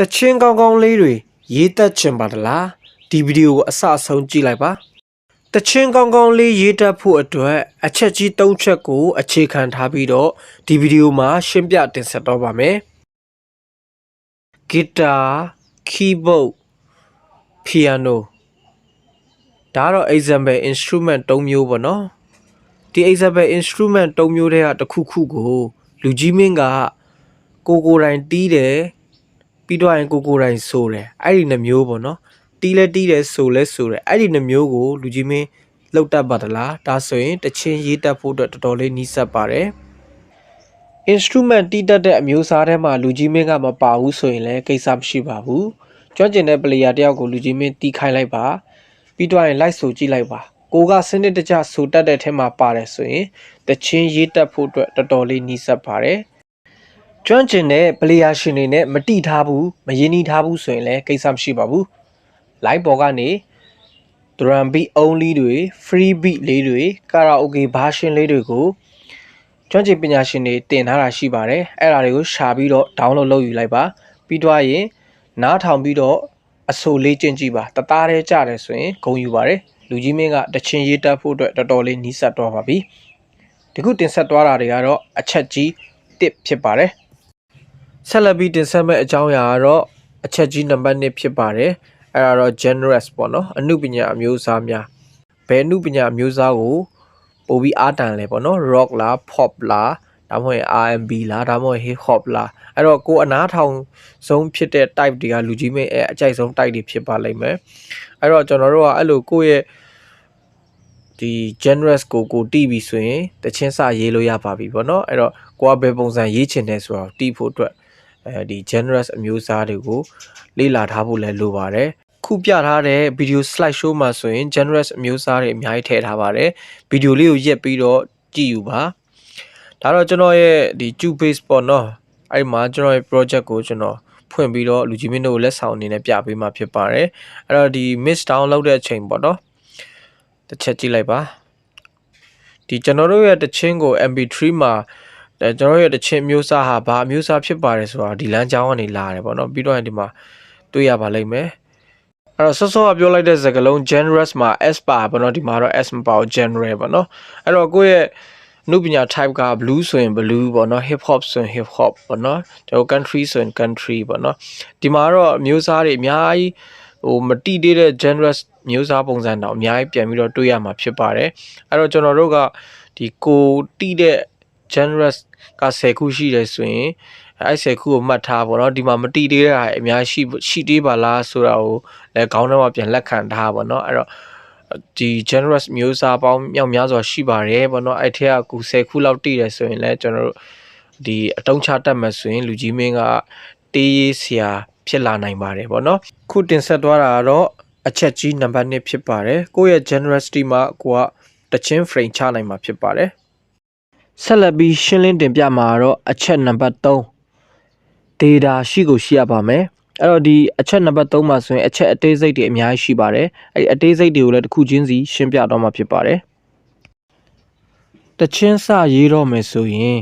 တချင်းကောင်းကောင်းလေးတွေရေးတတ်ချင်ပါတလားဒီဗီဒီယိုကိုအစအဆုံးကြည့်လိုက်ပါတချင်းကောင်းကောင်းလေးရေးတတ်ဖို့အတွက်အချက်ကြီး၃ချက်ကိုအခြေခံထားပြီးတော့ဒီဗီဒီယိုမှာရှင်းပြတင်ဆက်တော့ပါမယ်ဂီတာကီးဘုတ်ပီယာနိုဒါတော့ example instrument ၃မျိုးပေါ့နော်ဒီ example instrument ၃မျိုးတွေကတစ်ခုခုကိုလူကြီးမင်းကကိုယ်တိုင်တီးတယ်ပြီးတော့ရင်ကိုယ်တိုင်ဆိုတယ်အဲ့ဒီနှမျိုးပေါ့နော်တီးလဲတီးတယ်ဆိုလဲဆိုတယ်အဲ့ဒီနှမျိုးကိုလူကြီးမင်းလောက်တတ်ပါတလားဒါဆိုရင်တချင်းရေးတတ်ဖို့အတွက်တော်တော်လေးနီးစပ်ပါတယ် instrument တီးတတ်တဲ့အမျိုးအစားထဲမှာလူကြီးမင်းကမပါဘူးဆိုရင်လည်းကိစ္စမရှိပါဘူးကျွမ်းကျင်တဲ့ player တယောက်ကိုလူကြီးမင်းတီးခိုင်းလိုက်ပါပြီးတော့ရင်လိုက်ဆိုကြည့်လိုက်ပါကိုကစနစ်တကျဆိုတတ်တဲ့ထဲမှာပါတယ်ဆိုရင်တချင်းရေးတတ်ဖို့အတွက်တော်တော်လေးနီးစပ်ပါတယ်ကျွမ်းကျင်တဲ့ player ရှင်တွေနဲ့မတိထားဘူးမရင်းနှီးထားဘူးဆိုရင်လည်းကိစ္စမရှိပါဘူး live ပေါ်ကနေ drum beat only တွေ free beat လေးတွေ karaoke version လေးတွေကိုကျွမ်းကျင်ပညာရှင်တွေတင်ထားတာရှိပါတယ်အဲ့ဒါတွေကိုရှာပြီးတော့ download လုပ်ယူလိုက်ပါပြီးတော့ရင်နားထောင်ပြီးတော့အဆိုလေးကျင့်ကြည့်ပါတသားတည်းကြတယ်ဆိုရင်ဂုဏ်ယူပါတယ်လူကြီးမင်းကတချင်းရေးတတ်ဖို့အတွက်တော်တော်လေးနီးစပ်တော့ပါပြီဒီခုတင်ဆက်သွားတာတွေကတော့အချက်ကြီး1ဖြစ်ပါတယ်ဆက်လက်ပြီးတင်ဆက်မဲ့အကြောင်းအရာကတော့အချက်ကြီးနံပါတ်1ဖြစ်ပါတယ်အဲ့ဒါတော့ generous ပေါ့နော်အမှုပညာအမျိုးအစားများဘယ်အမှုပညာအမျိုးအစားကိုပို့ပြီးအားတန်လဲပေါ့နော် rock လား pop လားဒါမှမဟုတ် R&B လားဒါမှမဟုတ် hip hop လားအဲ့တော့ကိုအနားထောင်ဆုံးဖြစ်တဲ့ type တွေကလူကြီးမင်းအကြိုက်ဆုံး type တွေဖြစ်ပါလိမ့်မယ်အဲ့တော့ကျွန်တော်တို့ကအဲ့လိုကိုယ့်ရဲ့ဒီ generous ကိုတီးပြီးဆိုရင်တချင်းစရေးလို့ရပါပြီပေါ့နော်အဲ့တော့ကိုကဘယ်ပုံစံရေးချင်တယ်ဆိုတော့တီးဖို့အတွက်ဒီ generous အမျိုးအစားတွေကိုလေ့လာထားဖို့လည်းလိုပါတယ်ခုပြထားတဲ့ video slide show မှာဆိုရင် generous အမျိုးအစားတွေအများကြီးထည့်ထားပါတယ်ဗီဒီယိုလေးကိုရက်ပြီးတော့ကြည့်ယူပါဒါတော့ကျွန်တော်ရဲ့ဒီ Cubase ပေါ့နော်အဲ့မှာကျွန်တော်ရဲ့ project ကိုကျွန်တော်ဖွင့်ပြီးတော့လူကြီးမင်းတို့လက်ဆောင်အနေနဲ့ပြပေးမှာဖြစ်ပါတယ်အဲ့တော့ဒီ mix down လုပ်တဲ့အချိန်ပေါ့နော်တစ်ချက်ကြည့်လိုက်ပါဒီကျွန်တော်တို့ရဲ့တချင်းကို MP3 မှာကျွန်တော်ရဲ့တချင်းမျိုးစားဟာဘာမျိုးစားဖြစ်ပါတယ်ဆိုတာဒီလမ်းကြောင်းကနေလာတယ်ပေါ့နော်ပြီးတော့ဒီမှာတွေ့ရပါလိမ့်မယ်အဲ့တော့စောကပြောလိုက်တဲ့စကားလုံး generous မှာ S ပါပေါ့နော်ဒီမှာတော့ S မပါဘူး general ပေါ့နော်အဲ့တော့ကိုယ့်ရဲ့နုပညာ type က blue ဆိုရင် blue ပေါ့နော် hip hop ဆိုရင် hip hop ပေါ့နော်ကျွန်တော် country ဆိုရင် country ပေါ့နော်ဒီမှာတော့မျိုးစားတွေအများကြီးမတိသေးတဲ့ generous မျိုးစားပုံစံတော့အများကြီးပြန်ပြီးတော့တွေ့ရမှာဖြစ်ပါတယ်အဲ့တော့ကျွန်တော်တို့ကဒီကိုတိတဲ့ generous က10ခုရှိတယ်ဆိုရင်အဲ့10ခုကိုမှတ်ထားပေါ့နော်ဒီမှာမတိသေးတာအများရှိသေးပါလားဆိုတာကိုလည်းခေါင်းထဲမှာပြန်လက်ခံထားပါနော်အဲ့တော့ဒီ generous မျိုးစားပေါင်းမြောက်များစွာရှိပါတယ်ပေါ့နော်အဲ့ထက်ကကူ10ခုလောက်တိတယ်ဆိုရင်လည်းကျွန်တော်တို့ဒီအတုံးချတတ်မှဆိုရင်လူကြီးမင်းကတေးရေးဆရာဖြစ်လာနိုင်ပါတယ်ပေါ့နော်ခုတင်ဆက်သွားတာကတော့အချက်ကြီးနံပါတ်1ဖြစ်ပါတယ်ကိုယ့်ရဲ့ generosity မှာကိုကတချင်း frame ချနိုင်မှာဖြစ်ပါတယ်ဆက်လက်ပြီးရှင်းလင်းတင်ပြမှာတော့အချက်နံပါတ်3 data ရှိကိုရှိရပါမယ်အဲ့တော့ဒီအချက်နံပါတ်3မှာဆိုရင်အချက်အသေးစိတ်တွေအများကြီးရှိပါတယ်အဲ့ဒီအသေးစိတ်တွေကိုလည်းတစ်ခုချင်းစီရှင်းပြတော့မှာဖြစ်ပါတယ်တချင်းစရေးတော့မယ်ဆိုရင်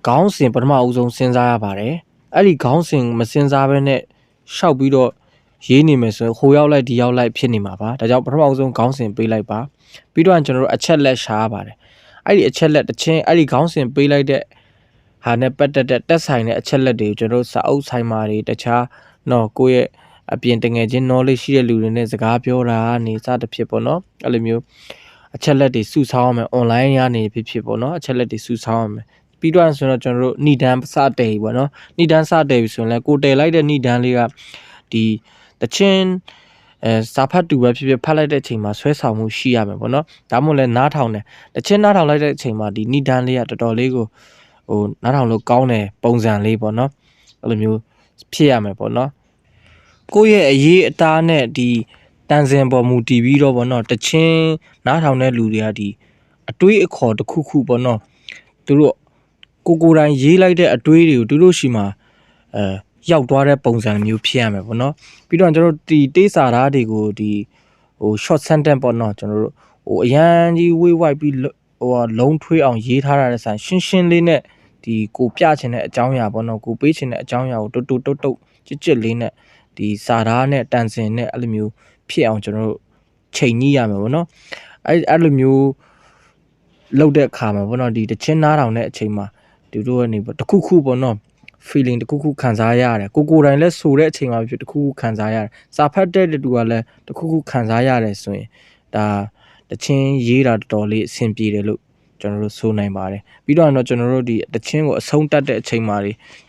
ခေါင်းစဉ်ပထမအဦးဆုံးစဉ်းစားရပါတယ်အဲ့ဒီခေါင်းစဉ်မစဉ်းစားဘဲနဲ့ရှောက်ပြီးတော့ရေးနေမယ်ဆိုရင်ဟိုရောက်လိုက်ဒီရောက်လိုက်ဖြစ်နေမှာပါဒါကြောင့်ပထမအဦးဆုံးခေါင်းစဉ်ပေးလိုက်ပါပြီးတော့ကျွန်တော်တို့အချက်လက်ရှားပါတယ်အဲ့ဒီအချက်လက်တချင်းအဲ့ဒီခေါင်းစဉ်ပေးလိုက်တဲ့ဟာနဲ့ပတ်သက်တဲ့တက်ဆိုင်တဲ့အချက်လက်တွေကိုကျွန်တော်တို့စာအုပ်ဆိုင်မှာတွေတခြားတော့ကိုယ့်ရဲ့အပြင်တငယ်ချင်း knowledge ရှိတဲ့လူတွေနဲ့စကားပြောတာနေစသဖြင့်ပေါ့နော်အဲ့လိုမျိုးအချက်လက်တွေစုဆောင်းရမယ် online ရနေဖြစ်ပေါ့နော်အချက်လက်တွေစုဆောင်းရမယ်ပြီးတော့ဆိုတော့ကျွန်တော်တို့ဏိဒန်းစတယ်ပေါ့နော်ဏိဒန်းစတယ်ပြီဆိုရင်လည်းကိုတယ်လိုက်တဲ့ဏိဒန်းလေးကဒီတချင်းစာဖတ်တူပဲဖြစ်ဖြစ်ဖတ်လိုက်တဲ့အချိန်မှာဆွဲဆောင်မှုရှိရမယ်ပေါ့နော်ဒါမှမဟုတ်လည်းနားထောင်တယ်တချင်းနားထောင်လိုက်တဲ့အချိန်မှာဒီဏိဒန်းလေးကတော်တော်လေးကိုနားထောင်လို့ကောင်းတယ်ပုံစံလေးပေါ့နော်အဲ့လိုမျိုးဖြစ်ရမယ်ပေါ့နော်ကိုယ့်ရဲ့အရေးအသားနဲ့ဒီတန်စင်ပေါ်မူတည်ပြီးတော့ပေါ့နော်တချင်းနားထောင်တဲ့လူတွေကဒီအတွေးအခေါ်တစ်ခုခုပေါ့နော်သူတို့ကိုယ်တိုင်ရေးလိုက်တဲ့အတွေးတွေကိုသူတို့ရှိမှာရောက်သွားတဲ့ပုံစံမျိုးဖြစ်ရမယ်ပေါ့နော်ပြီးတော့ကျွန်တော်တို့ဒီတေးစာသားတွေကိုဒီshort sentence ပေါ့နော်ကျွန်တော်တို့အရန်ကြီးဝေးဝိုက်ပြီးလုံးထွေးအောင်ရေးထားတာတဲ့ဆိုင်ရှင်းရှင်းလေးနဲ့ ဒီကိုပြချင်တဲ့အကြောင်းအရာပေါ့နော်ကိုပေးချင်တဲ့အကြောင်းအရာကိုတုတ်ကြစ်လေးနဲ့ဒီစာသားနဲ့တန်စင်နဲ့အဲ့လိုမျိုးဖြစ်အောင်ကျွန်တော်တို့ချိန်ညှိရမယ်ပေါ့နော်အဲ့လိုမျိုးလောက်တဲ့အခါမှာပေါ့နော်ဒီတချင်းနားထောင်တဲ့အချိန်မှာသူတို့ကနေပေါ့တခုခုပေါ့နော် feeling တခုခုခံစားရတယ်ကိုယ်တိုင်လဲဆိုတဲ့အချိန်မှာဖြစ်တခုခုခံစားရတယ်စာဖတ်တဲ့တူကလည်းတခုခုခံစားရတယ်ဆိုရင်ဒါတချင်းရေးတာတော်တော်လေးအဆင်ပြေတယ်လို့ကျွန်တော်တို့ဆိုနိုင်ပါတယ်ပြီးတော့ကျွန်တော်တို့ဒီတချင်းကိုအဆုံးတတ်တဲ့အချိန်မှာ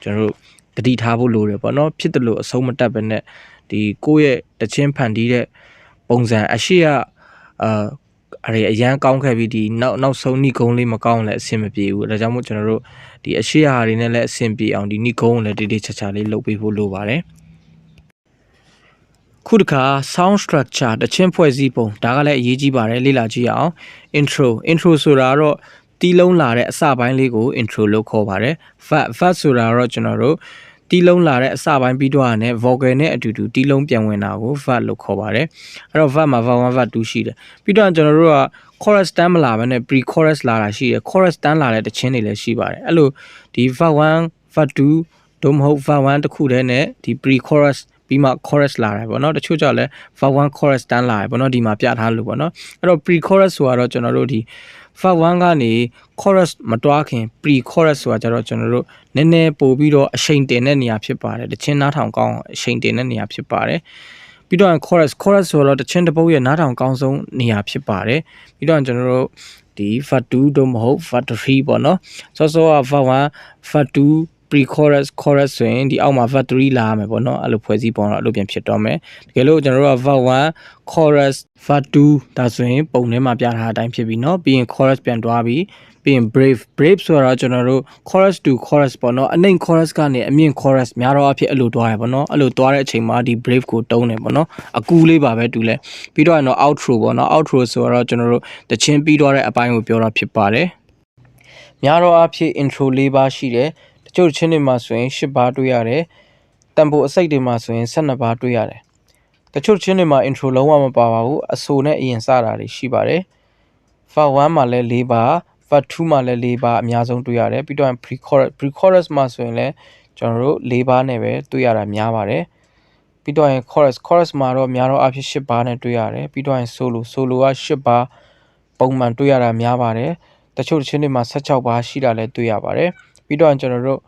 ကျွန်တော်တို့တတိထားဖို့လိုတယ်ပေါ့နော်ဖြစ်တယ်လို့အဆုံးမတတ်ပဲနဲ့ဒီကိုယ့်ရဲ့တချင်းဖန်တီးတဲ့ပုံစံအရှိအရန်ကောင်းခဲ့ပြီးဒီနောက်ဆုံးဏိကုံးလေးမကောင်းလည်းအဆင်မပြေဘူးဒါကြောင့်မို့ကျွန်တော်တို့ဒီအရှိဟာတွေနဲ့လည်းအဆင်ပြေအောင်ဒီဏိကုံးကိုလည်းတေးသေးချာချာလေးလုပ်ပေးဖို့လိုပါတယ်ခုတခါ sound structure တချင်းဖွဲ့စည်းပုံဒါကလည်းအရေးကြီးပါတယ်လေ့လာကြည့်အောင် intro ဆိုတာတော့တီးလုံးလာတဲ့အစပိုင်းလေးကို intro လို့ခေါ်ပါတယ် verb ဆိုတာတော့ကျွန်တော်တို့တီးလုံးလာတဲ့အစပိုင်းပြီးတော့နဲ့ vocal နဲ့အတူတူတီးလုံးပြန်ဝင်တာကို verb လို့ခေါ်ပါတယ်အဲ့တော့ verb မှာ verb 1 verb 2ရှိတယ်ပြီးတော့ကျွန်တော်တို့က chorus တန်းမလာဘဲနဲ့ pre chorus လာတာရှိတယ် chorus တန်းလာတဲ့တခြင်းတွေလည်းရှိပါတယ်အဲ့လိုဒီ verb 1 verb 2တို့မဟုတ် verb 1တစ်ခုတည်းနဲ့ဒီ pre chorus ပြီးမှ chorus လာတယ်ပေါ့နော်တချို့ကြောင့်လဲ verb 1 chorus တန်းလာတယ်ပေါ့နော်ဒီမှာပြထားလို့ပေါ့နော်အဲ့တော့ pre chorus ဆိုတော့ကျွန်တော်တို့ဒီ verb 1ကနေ chorus မတွားခင် pre chorus ဆိုတာကြတော့ကျွန်တော်တို့နည်းနည်းပို့ပြီးတော့အရှိန်တင်တဲ့နေရာဖြစ်ပါတယ်တချင်းနားထောင်ကောင်းအရှိန်တင်တဲ့နေရာဖြစ်ပါတယ်ပြီးတော့ chorus ဆိုတော့တချင်းတစ်ပုတ်ရဲ့နားထောင်ကောင်းဆုံးနေရာဖြစ်ပါတယ်ပြီးတော့ကျွန်တော်တို့ဒီ verb 2တို့မဟုတ် verb 3ပေါ့နော်စောစောက verb 1 verb 2 pre chorusဆိုရင်ဒီအောက်မှာ verb 3လာရမယ်ပေါ့နော်အဲ့လိုဖွဲ့စည်းပုံတော့အဲ့လိုပြန်ဖြစ်တော့မယ်တကယ်လို့ကျွန်တော်တို့က verb 1 chorus verb 2ဒါဆိုရင်ပုံထဲမှာပြထားတဲ့အတိုင်းဖြစ်ပြီเนาะပြီးရင် chorus ပြန်တွားပြီးပြီးရင် brave ဆိုတော့ကျွန်တော်တို့ chorus to chorus ပေါ့နော်အနှိမ် chorus ကနေအမြင့် chorus များတော့အဖြစ်အဲ့လိုတွားရပေါ့နော်အဲ့လိုတွားတဲ့အချိန်မှာဒီ brave ကိုတုံးတယ်ပေါ့နော်အကူလေးပါပဲတူလဲပြီးတော့တော့ outro ပေါ့နော် outro ဆိုတော့ကျွန်တော်တို့တချင်းပြီးတော့တဲ့အပိုင်းကိုပြောတာဖြစ်ပါတယ်များတော့အဖြစ် intro ၄ပါးရှိတယ်တချို့ချင်းတွေမှာဆိုရင်10ပါးတွေ့ရတယ်တန်ဖိုအစိတ်တွေမှာဆိုရင်12ပါးတွေ့ရတယ်တချို့ချင်းတွေမှာ intro လုံးဝမပါပါဘူးအဆိုနဲ့အရင်စတာတွေရှိပါတယ် verb 1မှာလည်း4ပါး verb 2မှာလည်း4ပါးအများဆုံးတွေ့ရတယ်ပြီးတော့ pre chorus မှာဆိုရင်လည်းကျွန်တော်တို့4ပါးနဲ့ပဲတွေ့ရတာများပါတယ်ပြီးတော့ chorus မှာတော့များတော့အဖြစ်10ပါးနဲ့တွေ့ရတယ်ပြီးတော့ solo က10ပါးပုံမှန်တွေ့ရတာများပါတယ်တချို့ချင်းတွေမှာ16ပါးရှိတာလည်းတွေ့ရပါတယ်ပြီးတော့ကျွန်တော်တို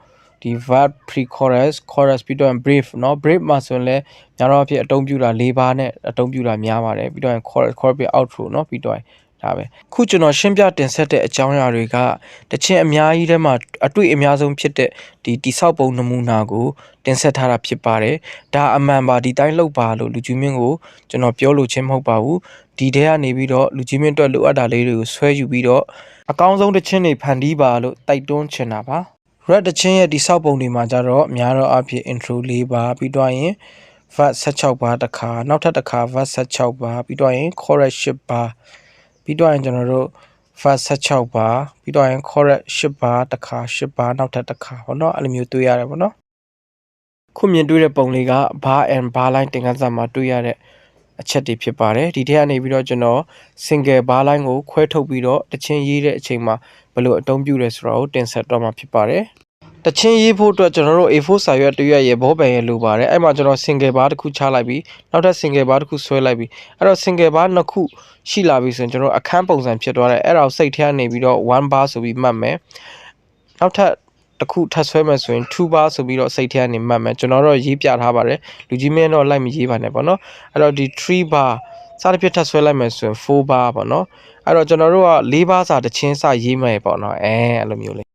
့ဒီ verb pre chorus ပြီးတော့ brave เนาะ brave မှာဆိုရင်လည်းများတော့အဖြစ်အတုံးပြတာ၄ပါးနဲ့အတုံးပြတာများပါတယ်ပြီးတော့ chorus ပြီး outro เนาะပြီးတော့ဒါပဲခုကျွန်တော်ရှင်းပြတင်ဆက်တဲ့အကြောင်းအရာတွေကတချင်းအများကြီးထဲမှာအတွေ့အများဆုံးဖြစ်တဲ့ဒီတိဆောက်ပုံနမူနာကိုတင်ဆက်ထားတာဖြစ်ပါတယ်ဒါအမှန်ပါဒီတိုင်းလောက်ပါလို့လူကြီးမင်းကိုကျွန်တော်ပြောလို့ချင်းမဟုတ်ပါဘူးဒီထဲကနေပြီးတော့လူကြီးမင်းအတွက်လိုအပ်တာလေးတွေကိုဆွဲယူပြီးတော့အကောင်းဆုံးတချင်းတွေဖန်တီးပါလို့တိုက်တွန်းချင်တာပါ red တချင်းရဲ့တိဆောက်ပုံတွေမှာကြတော့များတော့အဖြစ် intro ၄ပါပြီးတော့ရင် verb 16ပါတစ်ခါနောက်ထပ်တစ်ခါ verb 16ပါပြီးတော့ရင် chorus 10ပါပြီးတော့ရင်ကျွန်တော်တို့ verb 16ပါပြီးတော့ရင် chorus 10ပါတစ်ခါ10ပါနောက်ထပ်တစ်ခါပေါ့နော်အဲ့လိုမျိုးတွေ့ရတယ်ပေါ့နော်ခုမြင်တွေ့တဲ့ပုံလေးက bar and bar line တင်ကန်းစာမှာတွေ့ရတဲ့အချက်တွေဖြစ်ပါတယ်ဒီထဲကနေပြီးတော့ကျွန်တော် single bar line ကိုခွဲထုတ်ပြီးတော့တချင်းရေးတဲ့အချိန်မှာဘယ်လိုအသုံးပြုလဲဆိုတာကိုတင်ဆက်တော့မှာဖြစ်ပါတယ်တချင်းရေးဖို့အတွက်ကျွန်တော်တို့ A4 စာရွက်တစ်ရွက်ရေဘောပန်ရေလိုပါတယ်အဲ့မှာကျွန်တော် single bar တစ်ခုချလိုက်ပြီးနောက်ထပ် single bar တစ်ခုဆွဲလိုက်ပြီးအဲ့တော့ single bar နှစ်ခုရှိလာပြီဆိုရင်ကျွန်တော်အခန်းပုံစံဖြစ်သွားတယ်အဲ့ဒါကိုစိတ်ထဲကနေပြီးတော့1 bar ဆိုပြီးမှတ်မယ်နောက်ထပ်တစ်ခုထပ်ဆွဲမယ်ဆိုရင်2 bar ဆိုပြီးတော့စိတ်ထဲကနေမှတ်မယ်ကျွန်တော်တို့ရေးပြထားပါတယ်လူကြီးမင်းတော့လိုက်မရေးပါနဲ့ပေါ့နော်အဲ့တော့ဒီ3 bar စသဖြင့်ထပ်ဆွဲလိုက်မယ်ဆိုရင်4 bar ပေါ့နော်အဲ့တော့ကျွန်တော်တို့က4 bar စာတချင်းစရေးမယ်ပေါ့နော်အဲ့လိုမျိုးလေ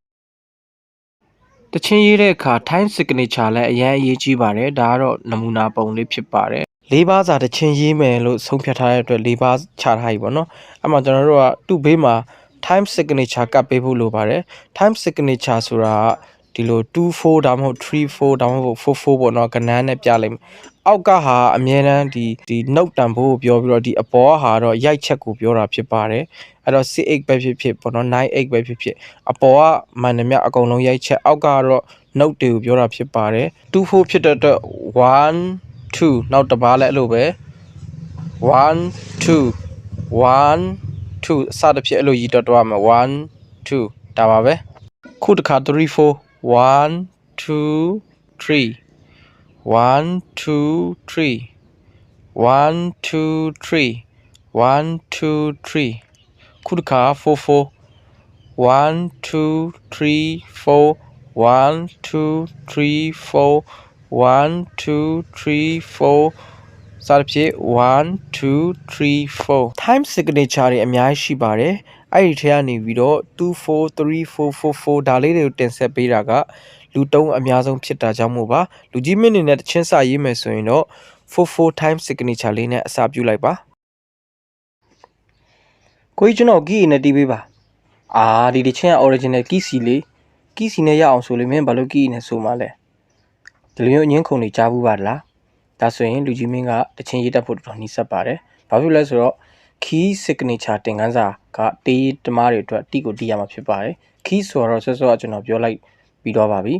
းတချင်းရေးတဲ့အခါ time signature လည်းအရင်အရေးကြီးပါတယ်ဒါကတော့နမူနာပုံလေးဖြစ်ပါတယ်၄ပါးစာတချင်းရေးမယ်လို့ဆုံးဖြတ်ထားတဲ့အတွက်၄ပါးချထားပြီပေါ့နော်အဲ့မှာကျွန်တော်တို့ကသူ့ဘေးမှာ time signature ကပ်ပေးဖို့လိုပါတယ် time signature ဆိုတာဒီလို24ဒါမှမဟုတ်34ဒါမှမဟုတ်44ပေါ့နော်ကဏ္ဍနဲ့ပြလိုက်မယ်အောက်ကဟာအမြဲတမ်းဒီ note တန်ဖိုးကိုပြောပြီးတော့ဒီအပေါ်ဟာတော့ရိုက်ချက်ကိုပြောတာဖြစ်ပါတယ်အဲ့တော့ C8 ပဲဖြစ်ဖြစ်ပေါ့နော်98ပဲဖြစ်ဖြစ်အပေါ်ကမှန်တယ်မြအကုန်လုံးရိုက်ချက်အောက်ကတော့ note တွေကိုပြောတာဖြစ်ပါတယ်24ဖြစ်တဲ့အတွက်1 2နောက်တစ်ပါးလဲအဲ့လိုပဲ1 2 1 2စသဖြင့်အဲ့လိုရည်တွက်တော့မှာ1 2ဒါပါပဲ ခုတစ်ခါ3 4 1 2 3 1 2 3 1 2 3 1 2 3ခုတစ်ခါ4 4 1 2 3 4 1 2 3 4 1 2 3 4စသဖြင့်1 2 3 4 time signature တွေအများကြီးရှိပါတယ်အဲ့ဒီထဲကနေပြီးတော့2434444ဒါလေးတွေကိုတင်ဆက်ပေးတာကလူတုံးအများဆုံးဖြစ်တာကြောင့်မို့ပါလူကြီးမင်းနေနဲ့တချင်းစာရေးမယ်ဆိုရင်တော့44 time signature လေးနဲ့အစားပြုလိုက်ပါကိုကြီးကျွန်တော် key နဲ့တီးပေးပါဒီတချင်းက original key စီလေး key စီနဲ့ရအောင်ဆိုလို့မင်းဘာလို့ key နဲ့ဆိုမှလဲဒီလိုမျိုးအငင်းခုန်တွေကြားဘူးပါလားဒါဆိုရင်လူကြီးမင်းကတချင်းရေးတတ်ဖို့တော်တော်နှီးစပ်ပါတယ်ဘာဖြစ်လဲဆိုတော့ key signature တင်ခန်းစာကတေးတမားတွေအတွက်တီးကိုတီးရမှာဖြစ်ပါတယ် key ဆိုတော့ဆော့ဆော့ကျွန်တော်ပြောလိုက်ပြီးတော့ပါပြီ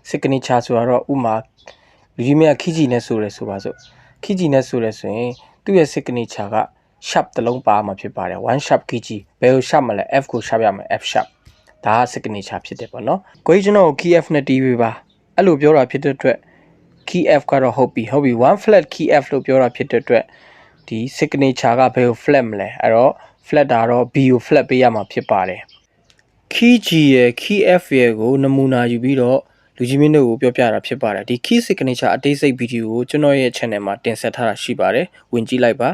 signature ဆိုတော့ဥမာလူကြီးမင်းက key ကြီးနဲ့ဆိုရဲဆိုပါစို့ key ကြီးနဲ့ဆိုရဲဆိုရင်သူ့ရဲ့ signature က sharp တစ်လုံးပါမှာဖြစ်ပါတယ် one sharp key ကြီးဘယ်လို sharp မလဲ F ကို sharp ရမယ် F sharp ဒါက signature ဖြစ်တယ်ပေါ့နော်ကိုကြီးကျွန်တော် key F နဲ့တီးပေးပါအဲ့လိုပြောတာဖြစ်တဲ့အတွက် key F ကတော့ဟုတ်ပြီ one flat key F လို့ပြောတာဖြစ်တဲ့အတွက်ဒီ signature ကဘယ်ကို flat မလဲအဲ့တော့ flat တာတော့ B ကို flat ပေးရမှာဖြစ်ပါတယ် key G ရဲ့ key F ရဲ့ကိုနမူနာယူပြီးတော့လူကြီးမင်းတို့ကိုပြောပြတာဖြစ်ပါတယ်ဒီ key signature အသေးစိတ်ဗီဒီယိုကိုကျွန်တော်ရဲ့ channel မှာတင်ဆက်ထားတာရှိပါတယ်ဝင်ကြည့်လိုက်ပါ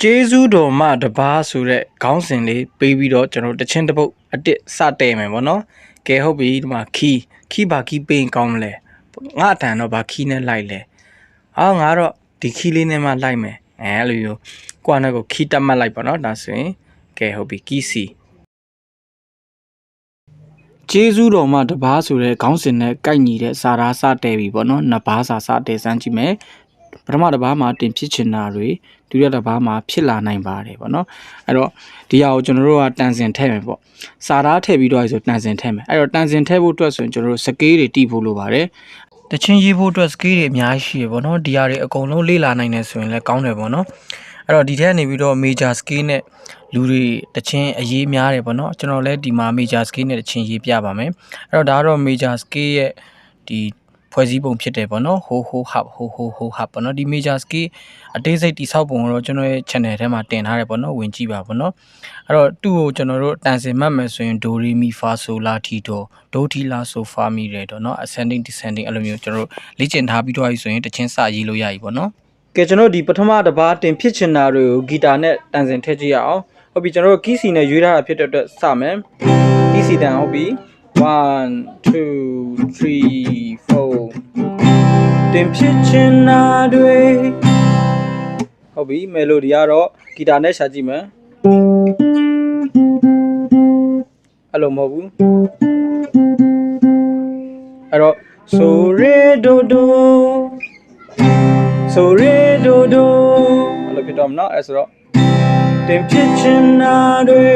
ကျေးဇူးတော်မှတပါးဆိုတဲ့ခေါင်းစဉ်လေးပေးပြီးတော့ကျွန်တော်တချင်းတစ်ပုတ်အတစ်စတဲ့မယ်ပေါ့နော်ကဲဟုတ်ပြီဒီမှာ key ဘာ key ပေးရင်ကောင်းမလဲငါအတန်တော့ဘာ key နဲ့လိုက်လဲငါတော့ဒီ key လေးနဲ့မှလိုက်မယ်အဲ့လိုမျိုးကိုယ့်အနေကို key တက်မှတ်လိုက်ပါနော်ဒါဆိုရင်ကဲဟုတ်ပြီ key C ကျေးဇူးတော်မှတပါးဆိုတဲ့ခေါင်းစဉ်နဲ့ကိုက်ညီတဲ့စာသားစတဲ့ပြီပေါ့နော်နှစ်ပါးစာစတဲ့စမ်းကြည့်မယ်ပထမတစ်ပါးမှာတင်ဖြစ်ချင်တာတွေဒုတိယတစ်ပါးမှာဖြစ်လာနိုင်ပါတယ်ပေါ့နော်အဲ့တော့ဒီဟာကိုကျွန်တော်တို့ကတန်စင်ထည့်မယ်ပေါ့စာသားထည့်ပြီးတော့ဆိုတန်စင်ထည့်မယ်အဲ့တော့တန်စင်ထည့်ဖို့အတွက်ဆိုရင်ကျွန်တော်တို့စကေးတွေတီးဖို့လိုပါတယ်တချင်းရေးဖို့အတွက်စကေးတွေအများကြီးရှိရပေါ့နော်ဒီဟာတွေအကုန်လုံးလေ့လာနိုင်တယ်ဆိုရင်လည်းကောင်းတယ်ပေါ့နော်အဲ့တော့ဒီထဲကနေပြီးတော့ major scale နဲ့လူတွေတချင်းအရေးများတယ်ပေါ့နော်ကျွန်တော်လည်းဒီမှာ major scale နဲ့တချင်းရေးပြပါမယ်အဲ့တော့ဒါကတော့ major scale ရဲ့ဒီဖွဲ့စည်းပုံဖြစ်တယ်ပေါ့နော်ဟိုဟပ်ပေါ့နော်ဒီ major scale အသေးစိတ်တိဆောက်ပုံတော့ကျွန်တော်ရဲ့ channel ထဲမှာတင်ထားတယ်ပေါ့နော်ဝင်ကြည့်ပါပေါ့နော်အဲ့တော့သူ့ကိုကျွန်တော်တို့တန်စင်မှတ်မယ်ဆိုရင် do re mi fa sol la ti do ti la so fa mi re တော့เนาะ ascending descending အဲ့လိုမျိုးကျွန်တော်တို့လေ့ကျင့်ထားပြီးတော့ဆိုရင်တချင်းစရေးလို့ရပြီပေါ့နော်ကဲကျွန်တော်ဒီပထမတစ်ပါးတင်ဖြစ်ချင်တာတွေကိုဂီတာနဲ့တန်စင်ထည့်ကြည့်ရအောင်ဟုတ်ပြီကျွန်တော်တို့ကီးစီနဲ့ရွေးထားတာဖြစ်တဲ့အတွက်စမယ်ကီးစီတန်ဟုတ်ပြီ1 2 3 4တင်ဖြစ်ချင်တာတွေဟုတ်ပြီမယ်လိုဒီကတော့ဂီတာနဲ့ရှာကြည့်မယ်အဲ့လိုမဟုတ်ဘူးအဲ့တော့ so re do do so re do do အဲ့လိုဖြစ်တော့မနော်အဲ့ဆိုတော့တင်ဖြစ်ချင်တာတွေ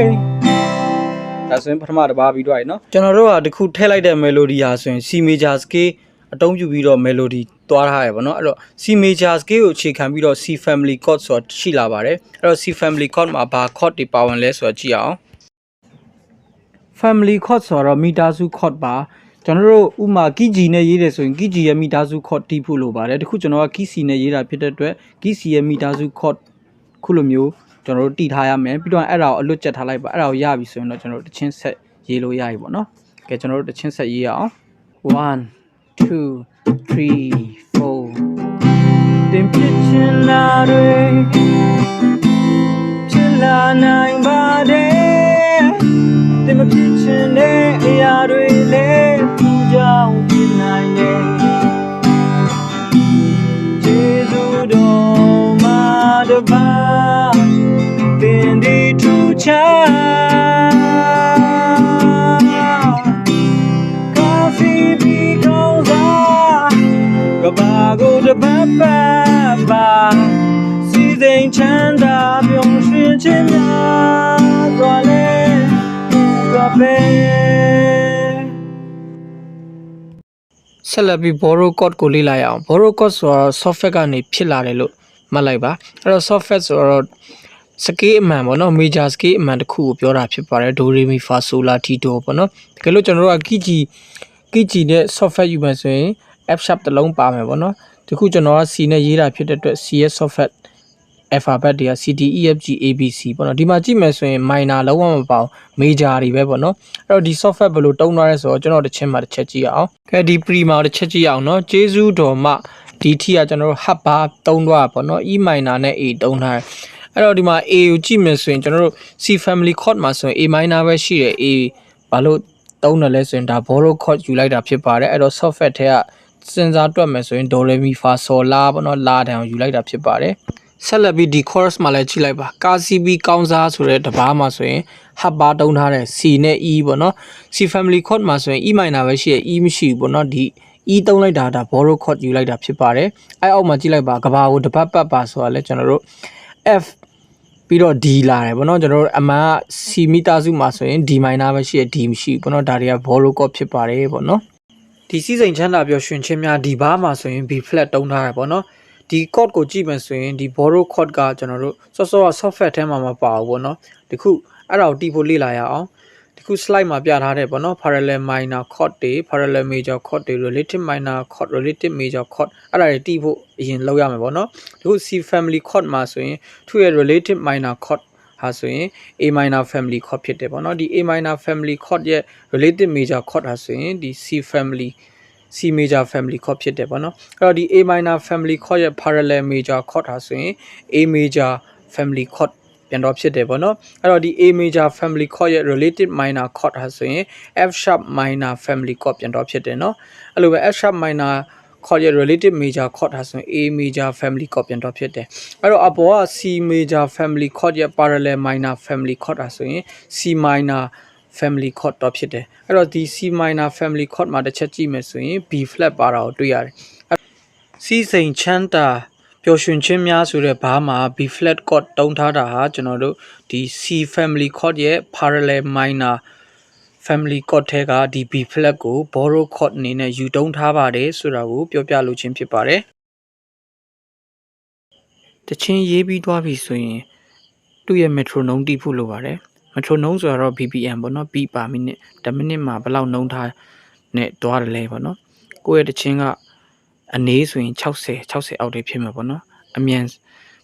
ဒါဆိုရင်ပထမတစ်ပါးပြီးတော့ရနော်ကျွန်တော်တို့ကတခုထည့်လိုက်တဲ့ melody ဟာဆိုရင် C major scale အတုံးပြပြီးတော့ melody သွားထားရပါတော့အဲ့တော့ C major scale ကိုအခြေခံပြီးတော့ C family chord ဆိုတာရှိလာပါတယ်အဲ့တော့ C family chord မှာဘာ chord တွေပါဝင်လဲဆိုတာကြည့်အောင် family chord ဆိုတော့မိသားစု chord ပါကျွန်တော်တို့ဥမာကီဂျီနဲ့ရေးတယ်ဆိုရင်ကီဂျီရဲ့မိသားစု chord တီးဖို့လိုပါတယ်တခုကျွန်တော်ကကီစီနဲ့ရေးတာဖြစ်တဲ့အတွက်ကီစီရဲ့မိသားစု chord ခုလိုမျိုးကျွန်တော်တို့တီးထားရမယ်ပြီးတော့အဲ့ဒါကိုအလွတ်ကျက်ထားလိုက်ပါအဲ့ဒါကိုရပြီဆိုရင်တော့ကျွန်တော်တို့တချင်းဆက်ရေးလို့ရပြီပေါ့နော်ကဲကျွန်တော်တို့တချင်းဆက်ရေးရအောင်1 2 3 4တင်ပြချင်လာတွေဖြစ်လာနိုင်ပါတယ်တင်မဖြစ်ချင်တဲ့အရာတွေလည်းသူကြောင့်ဖြစ်နိုင်တယ်ကျေးဇူးတော်မှာတပါးတင်ဒီထူချာကာဖီဘီကောင်းစားကဘာကိုတပတ်ပတ်ပါစီစိန်ချမ်းသာပြုံးရွှင်ခြင်းများစွာလဲကပဲဆက်လက်ပြီး borrow code ကိုလေ့လာရအောင် borrow code ဆိုတော့ software ကနေဖြစ်လာတယ်လို့မှတ်လိုက်ပါအဲ့တော့ software ဆိုတော့ စကေးအမှန်ပေါ့နော် major scale အမှန်တစ်ခုကိုပြောတာဖြစ်ပါတယ် do re mi fa sol la ti do ပေါ့နော်တကယ်လို့ကျွန်တော်တို့က key နဲ့ software ယူမယ်ဆိုရင် F sharp တစ်လုံးပါမယ်ပေါ့နော်ဒီခုကျွန်တော်က C နဲ့ရေးတာဖြစ်တဲ့အတွက် C ရဲ့ software alphabet တွေက C D E F G A B C ပေါ့နော်ဒီမှာကြည့်မယ်ဆိုရင် minor လုံးဝမပါဘူး major တွေပဲပေါ့နော်အဲ့တော့ဒီ software ဘယ်လိုတုံးထားလဲဆိုတော့ကျွန်တော်တစ်ချက်မှတစ်ချက်ကြည့်အောင်ခဲဒီ prima တစ်ချက်ကြည့်အောင်နော်ကျေးဇူးတော်မှဒီထီကကျွန်တော်တို့ hub bar တုံးသွားပါပေါ့နော် E minor နဲ့ A တုံးထားတယ်အဲ့တော့ဒီမှာ A ကိုကြည့်မယ်ဆိုရင်ကျွန်တော်တို့ C family chord မှာဆိုရင် A minor ပဲရှိတယ် A ဘာလို့တုံးတယ်လဲဆိုရင်ဒါ borrow chord ယူလိုက်တာဖြစ်ပါတယ်အဲ့တော့ software ထဲကစဉ်းစားတွက်မယ်ဆိုရင် do re mi fa sol la ပေါ့နော် la တန်ကိုယူလိုက်တာဖြစ်ပါတယ်ဆက်လက်ပြီးဒီ chorus မှာလည်းကြည့်လိုက်ပါကာစီဘီကောင်းစားဆိုတဲ့တပားမှာဆိုရင် hub bar တုံးထားတဲ့ C နဲ့ E ပေါ့နော် C family chord မှာဆိုရင် E minor ပဲရှိရ E မရှိဘူးပေါ့နော်ဒီ E တုံးလိုက်တာဒါ borrow chord ယူလိုက်တာဖြစ်ပါတယ်အဲ့အောက်မှာကြည့်လိုက်ပါကဘာကိုတပတ်ပတ်ပါဆိုတာလဲကျွန်တော်တို့ F ပြီးတော့ D လာတယ်ပေါ့နော်ကျွန်တော်တို့အမှန်က C မိသားစုမှာဆိုရင် D minor ပဲရှိရ D မရှိဘူးပေါ့နော်ဒါတွေက borrow chord ဖြစ်ပါတယ်ပေါ့နော်ဒီစီးစိမ်ချမ်းသာပျော်ရွှင်ခြင်းများဒီဘားမှာဆိုရင် B flat တုံးထားရပေါ့နော်ဒီ chord ကိုကြည့်မယ်ဆိုရင်ဒီ borrow chord ကကျွန်တော်တို့စောစောက software ထဲမှာမပါဘူးပေါ့နော်ဒီခုအဲ့ဒါကိုတီးဖို့လေ့လာရအောင်ဒီခု slide မှာပြထားတယ်ပေါ့နော် parallel minor chord တွေ parallel major chord တွေ relative minor chord relative major chord အဲ့ဒါတွေတီးဖို့အရင်လောက်ရမယ်ပေါ့နော်ဒီခု C family chord မှာဆိုရင်သူ့ရဲ့ relative minor chord ဟာဆိုရင် A minor family chord ဖြစ်တယ်ပေါ့နော်ဒီ A minor family chord ရဲ့ relative major chord ဟာဆိုရင်ဒီ C major family chord ဖြစ်တယ်ပေါ့နော်အဲ့တော့ဒီ A minor family chord ရဲ့ parallel major chord ဟာဆိုရင် A major family chord ပြန်တော့ဖြစ်တယ်ပေါ့နော်အဲ့တော့ဒီ A major family chord ရဲ့ relative minor chord ဟာဆိုရင် F sharp minor family chord ပြန်တော့ဖြစ်တယ်เนาะအဲ့လိုပဲ F sharp minor chord ရဲ့ relative major chord ဟာဆိုရင် A major family chord ပြန်တော့ဖြစ်တယ်အဲ့တော့အပေါ်က C major family chord ရဲ့ parallel minor family chord ဟာဆိုရင် C minor family chord တော့ဖြစ်တယ်အဲ့တော့ဒီ C minor family chord မှာတစ်ချက်ကြည့်မယ်ဆိုရင် B flat ပါတာကိုတွေ့ရတယ်စီးစိမ်ချမ်းသာပျော်ရွှင်ခြင်းများဆိုတဲ့ဘားမှာ B flat chord တုံးထားတာဟာကျွန်တော်တို့ဒီ C family chord ရဲ့ parallel minor family chord ထဲကဒီ B flat ကို borrow chord အနေနဲ့ယူတုံးထားပါတယ်ဆိုတာကိုပြောပြလိုခြင်းဖြစ်ပါတယ်တချင်းရေးပြီးသွားပြီဆိုရင်သူ့ရဲ့ metronome တီးဖို့လိုပါတယ် metronome ဆိုတော့ BPM ပေါ့နော် beat per minute တစ်မိနစ်မှာဘယ်လောက်နှုန်းထားနဲ့တွားတယ်လဲပေါ့နော်ကိုယ့်ရဲ့တချင်းကအနေဆိုရင်60အောက်တွေဖြစ်မှာပေါ့နော်အမြန်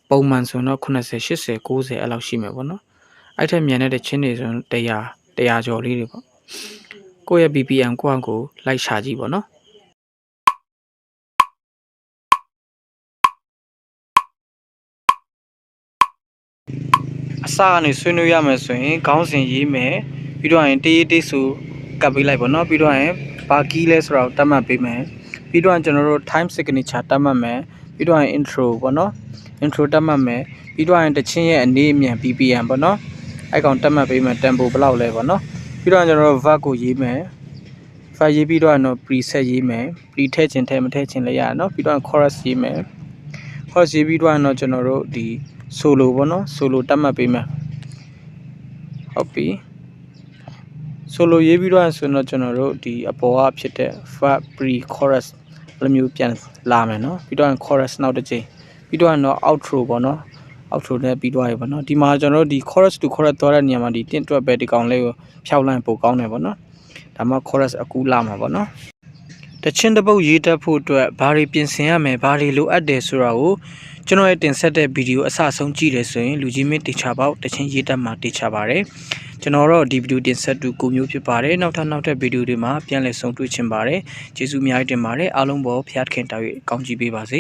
ပုံမှန်ဆိုတော့80 80 90အဲ့လောက်ရှိမှာပေါ့နော်အဲ့ထက်မြန်တဲ့ချင်းတွေဆိုရင်100ကျော်လေးတွေပေါ့ကိုယ့်ရဲ့ BPM ကိုယ့်အကိုလိုက်ရှာကြည့်ပေါ့နော်အစကနေဆွေးနွေးရမယ်ဆိုရင်ခေါင်းစဉ်ရေးမယ်ပြီးတော့ရင်တေးတေးဆိုကပ်ပေးလိုက်ပေါ့နော်ပြီးတော့ရင်ဘာကီးလဲဆိုတော့တတ်မှတ်ပေးမယ်ပြီးတော့ကျွန်တော်တို့ time signature တတ်မှတ်မယ်ပြီးတော့ရင် intro ပေါ့နော် intro တတ်မှတ်မယ်ပြီးတော့ရင်တချင်းရဲ့အနေအမြန် BPM ပေါ့နော်အဲ့ကောင်တတ်မှတ်ပေးမယ် tempo ဘယ်လောက်လဲပေါ့နော်ပြီးတော့ကျွန်တော်တို့ verb ကိုရေးမယ် verb ရေးပြီးတော့တော့ preset ရေးမယ် pre ထည့်ခြင်းထည့်မထည့်ခြင်းလည်းရတယ်နော်ပြီးတော့ chorus ရေးမယ် chorus ရေးပြီးတော့တော့ကျွန်တော်တို့ဒီ solo ပေါ့နော် solo တတ်မှတ်ပေးမယ်ဟုတ်ပြီ solo ရေးပြီးတော့ဆိုတော့ကျွန်တော်တို့ဒီအပေါ်ကဖြစ်တဲ့ verb pre chorus လိုမျိုးပြန်လာမယ်နော်ပြီးတော့ chorus နောက်တစ်ချိန်ပြီးတော့တော့ outro ပေါ့နော် outro နဲ့ပြီးတော့ရပါနော်ဒီမှာကျွန်တော်တို့ဒီ chorus to chorus သွားတဲ့နေရာမှာဒီတင့်တွက်ပဲဒီကောင်လေးကိုဖြောက်လိုက်ပို့ကောင်းတယ်ပေါ့နော်ဒါမှ chorus အကူလာမှာပေါ့နော်တချင်းတစ်ပုတ်ရေးတတ်ဖို့အတွက်ဘာတွေပြင်ဆင်ရမယ်ဘာတွေလိုအပ်တယ်ဆိုတာကိုကျွန်တော်ရဲ့တင်ဆက်တဲ့ဗီဒီယိုအစဆုံးကြည့်တယ်ဆိုရင်လူကြီးမင်းတေချာပေါက်တချင်းရေးတတ်မှာတေချာပါတယ်ကျွန်တော်တော့ဒီဗီဒီယိုတင်ဆက်သူကိုမျိုးဖြစ်ပါတယ်နောက်ထပ်ဗီဒီယိုတွေမှာပြန်လည်ဆုံတွေ့ချင်ပါတယ်ကျေးဇူးအများကြီးတင်ပါတယ်အားလုံးပေါ်ဖျားခင်တောက်ရကောင်းကြည့်ပေးပါစေ